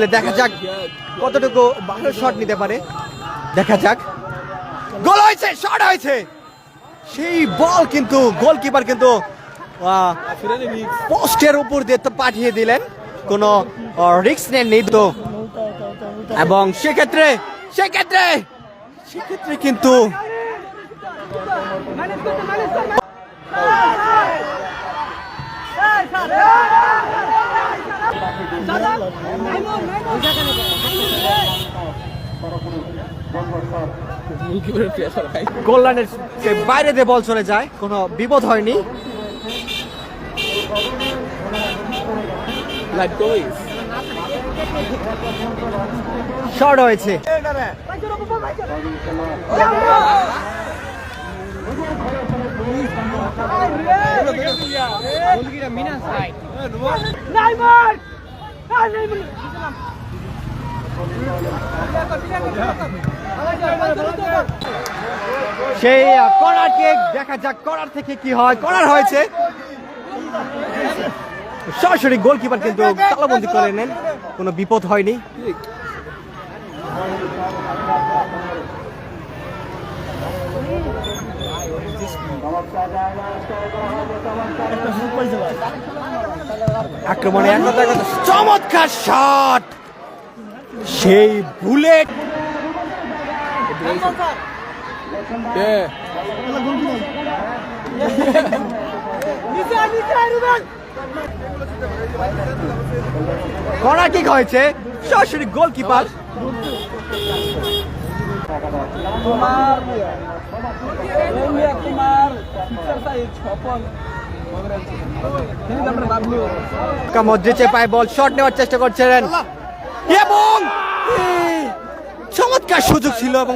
দেখা যাক কতটুকু ভালো শট নিতে পারে। দেখা যাক, গোল হয়েছে, শট হয়েছে, সেই বল কিন্তু গোলকিপার কিন্তু পোস্টের উপর দিয়ে তো পাঠিয়ে দিলেন, কোনো রিস্ক নেননি তো। এবং সেক্ষেত্রে কিন্তু গোল লাইনের বাইরে দিয়ে বল চলে যায়, কোনো বিপদ হয়নি। শর্ট হয়েছে, সেই কর্নার কিক। দেখা যাক কর্নার থেকে কি হয়। কর্নার হয়েছে, সরাসরি গোলকিপার কিন্তু তালাবন্দি করে নেন, কোনো বিপদ হয়নি। আক্রমণে চমৎকার শট, সেই বুলেট। কর্নার কিক হয়েছে, সরাসরি গোলকিপার। মধ্যে পায়ে বল, শট নেওয়ার চেষ্টা করছিলেন এবং চমৎকার সুযোগ ছিল এবং